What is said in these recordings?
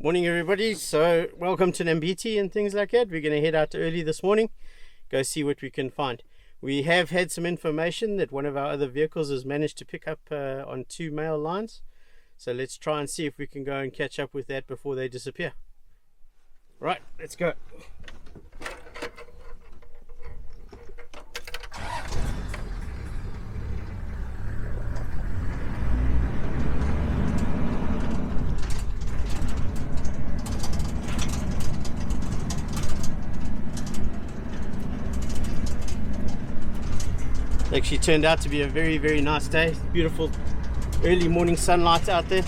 Morning everybody, so welcome to Nambiti and things like that. We're going to head out early this morning, go see what we can find. We have had some information that one of our other vehicles has managed to pick up on 2 male lines. So let's try and see if we can go and catch up with that before they disappear. Right, let's go. Actually turned out to be a very nice day. Beautiful early morning sunlight out there.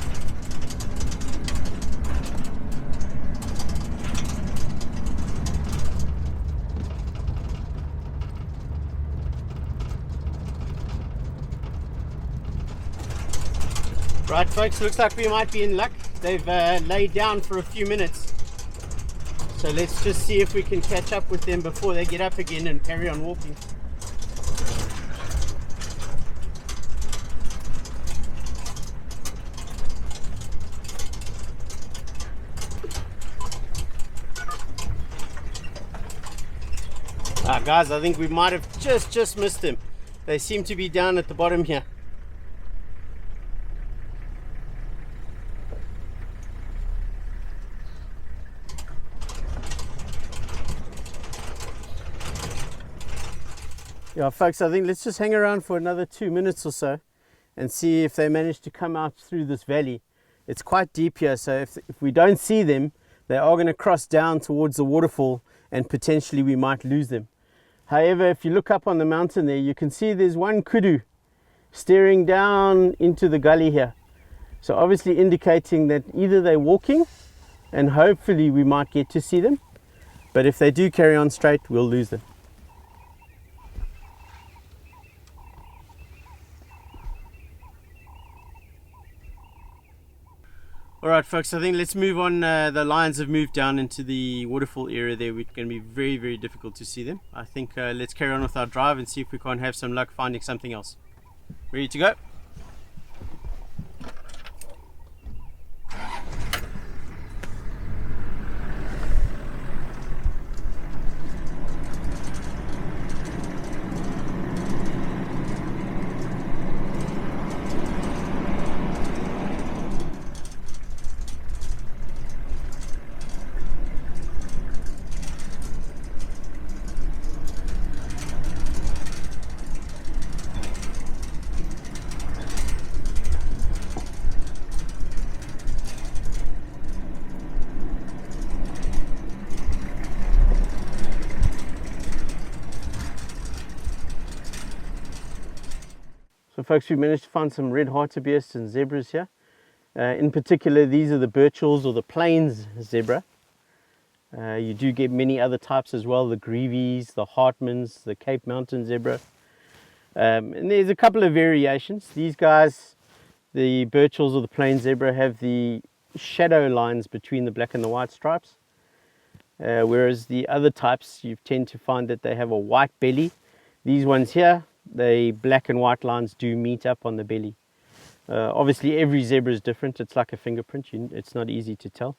Right folks, looks like we might be in luck. They've laid down for a few minutes, so let's just see if we can catch up with them before they get up again and carry on walking. Guys, I think we might have just missed them. They seem to be down at the bottom here. Yeah folks, I think let's just hang around for another 2 minutes or so and see if they manage to come out through this valley. It's quite deep here, so if we don't see them, they are going to cross down towards the waterfall and potentially we might lose them. However, if you look up on the mountain there, you can see there's one kudu staring down into the gully here. So obviously indicating that either they're walking and hopefully we might get to see them. But if they do carry on straight, we'll lose them. Alright folks, I think let's move on. The lions have moved down into the waterfall area there. It's going to be very difficult to see them. I think let's carry on with our drive and see if we can't have some luck finding something else. Ready to go? So folks, we managed to find some red hartebeests and zebras here. In particular, these are the Birchalls or the plains zebra. You do get many other types as well, the Greavies, the Hartmans, the Cape Mountain zebra. And there's a couple of variations. These guys, the Birchalls or the plains zebra, have the shadow lines between the black and the white stripes. Whereas the other types, you tend to find that they have a white belly. These ones here, the black and white lines do meet up on the belly. Obviously every zebra is different. It's like a fingerprint. It's not easy to tell.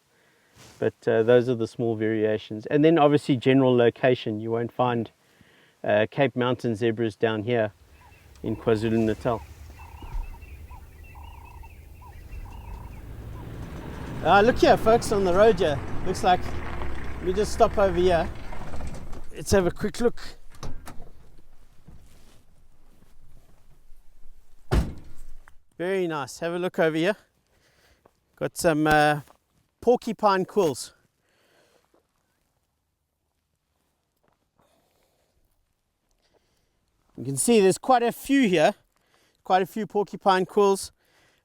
But those are the small variations. And then obviously general location. You won't find Cape Mountain zebras down here in KwaZulu-Natal. Look here folks, on the road here. Looks like, let me just stop over here. Let's have a quick look. Very nice. Have a look over here. Got some porcupine quills. You can see there's quite a few here. Quite a few porcupine quills.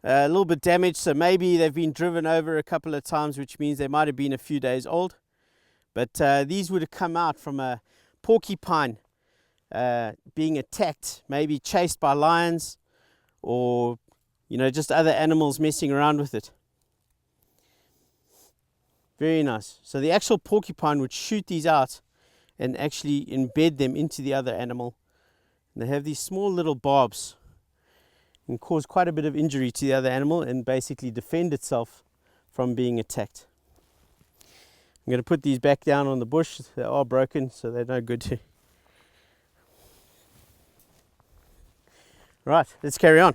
A little bit damaged, so maybe they've been driven over a couple of times, which means they might have been a few days old. But these would have come out from a porcupine being attacked, maybe chased by lions or just other animals messing around with it. Very nice. So the actual porcupine would shoot these out and actually embed them into the other animal. And they have these small little barbs and cause quite a bit of injury to the other animal and basically defend itself from being attacked. I'm going to put these back down on the bush. They are broken, so they're no good to. Right, let's carry on.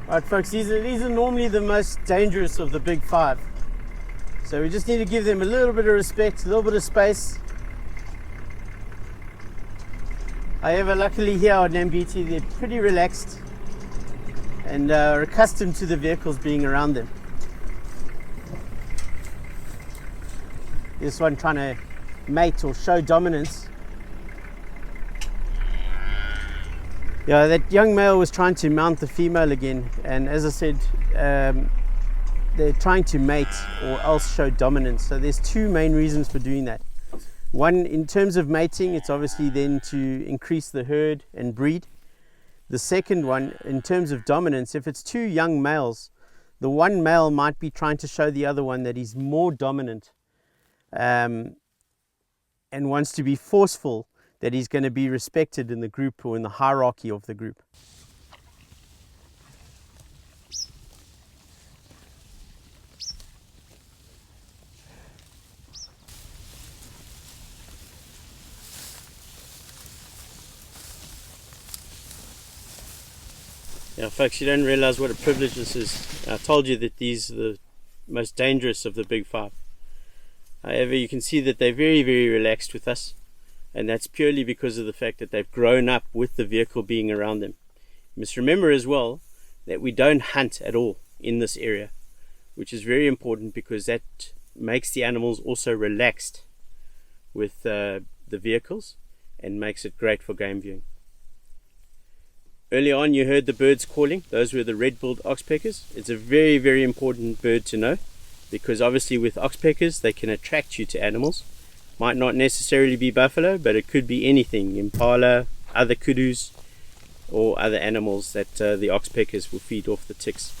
Right, folks, these are normally the most dangerous of the big five. So we just need to give them a little bit of respect, a little bit of space. However, luckily here on Nambiti, they're pretty relaxed and are accustomed to the vehicles being around them. This one trying to mate or show dominance. Yeah, that young male was trying to mount the female again, and as I said, they're trying to mate or else show dominance. So there's two main reasons for doing that. One, in terms of mating, it's obviously then to increase the herd and breed. The second one, in terms of dominance, if it's two young males, the one male might be trying to show the other one that he's more dominant and wants to be forceful, that he's going to be respected in the group or in the hierarchy of the group. Yeah, folks, you don't realize what a privilege this is. I told you that these are the most dangerous of the big five. However, you can see that they're very, very relaxed with us. And that's purely because of the fact that they've grown up with the vehicle being around them. You must remember as well that we don't hunt at all in this area, which is very important because that makes the animals also relaxed with the vehicles and makes it great for game viewing. Early on you heard the birds calling. Those were the red-billed oxpeckers. It's a very, very important bird to know because obviously with oxpeckers they can attract you to animals. Might not necessarily be buffalo, but it could be anything, impala, other kudus, or other animals that the oxpeckers will feed off the ticks.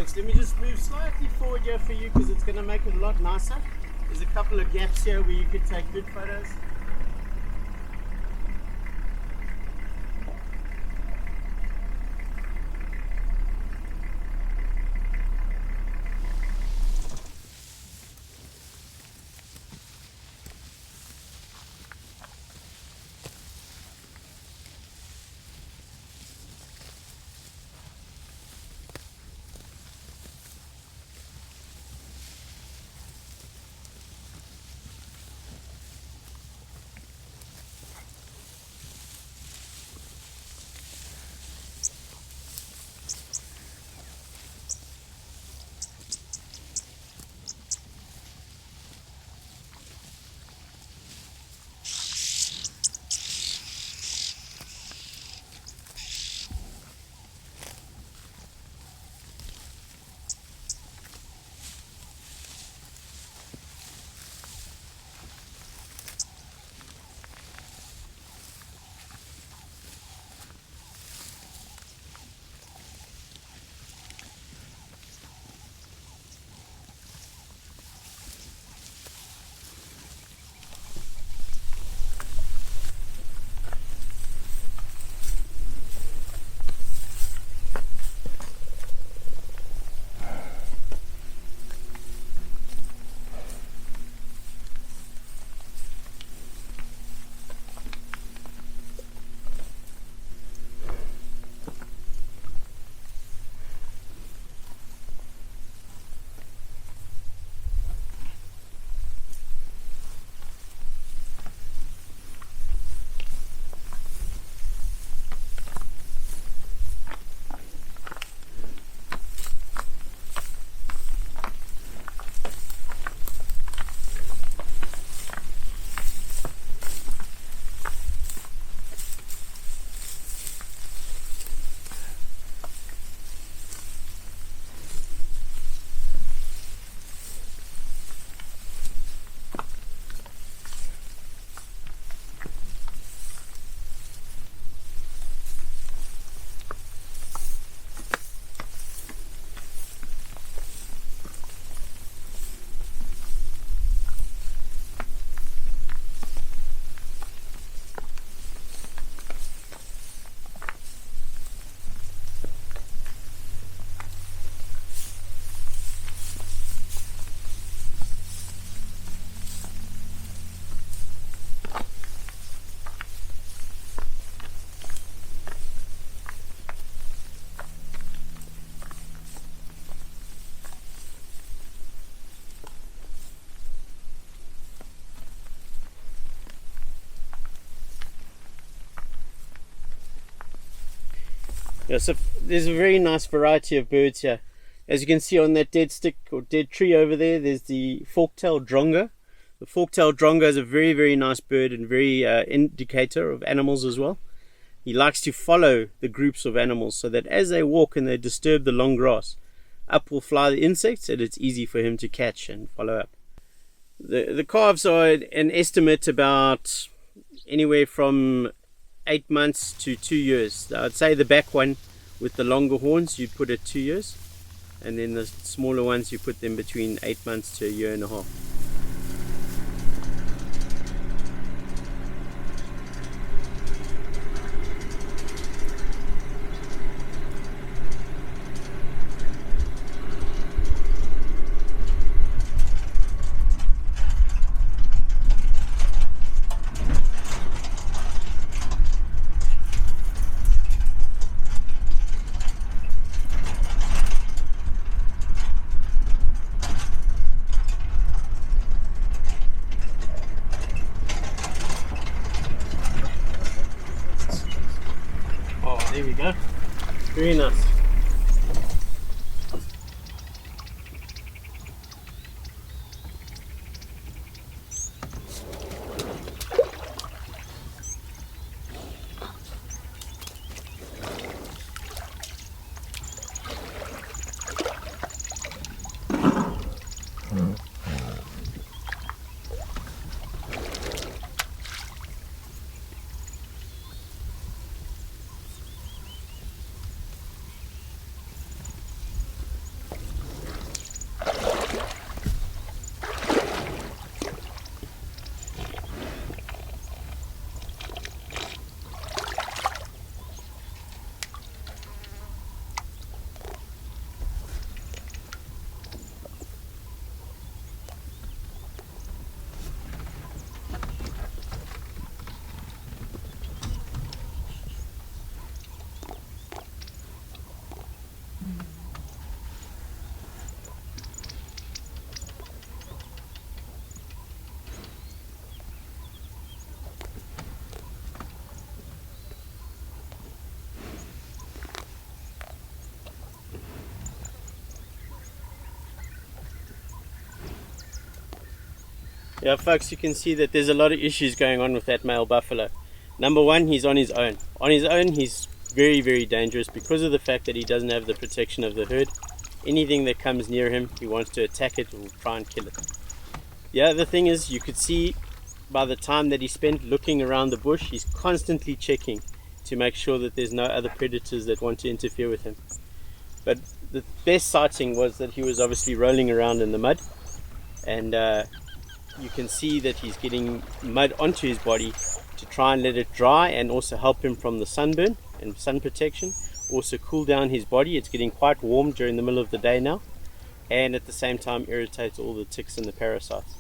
Alex, let me just move slightly forward here for you because it's going to make it a lot nicer. There's a couple of gaps here where you could take good photos. Yeah, so there's a very nice variety of birds here. As you can see on that dead stick or dead tree over there, there's the fork-tailed drongo. The fork-tailed drongo is a very, very nice bird and very indicator of animals as well. He likes to follow the groups of animals so that as they walk and they disturb the long grass, up will fly the insects and it's easy for him to catch and follow up. The calves are an estimate about anywhere from 8 months to 2 years. I'd say the back one with the longer horns you'd put at 2 years, and then the smaller ones you put them between 8 months to a year and a half. There we go. Very nice. Yeah, folks, you can see that there's a lot of issues going on with that male buffalo. Number one, he's on his own. On his own, he's very, very dangerous because of the fact that he doesn't have the protection of the herd. Anything that comes near him, he wants to attack it or try and kill it. The other thing is, you could see by the time that he spent looking around the bush, he's constantly checking to make sure that there's no other predators that want to interfere with him. But the best sighting was that he was obviously rolling around in the mud, and you can see that he's getting mud onto his body to try and let it dry and also help him from the sunburn and sun protection, also cool down his body. It's getting quite warm during the middle of the day now, and at the same time irritates all the ticks and the parasites.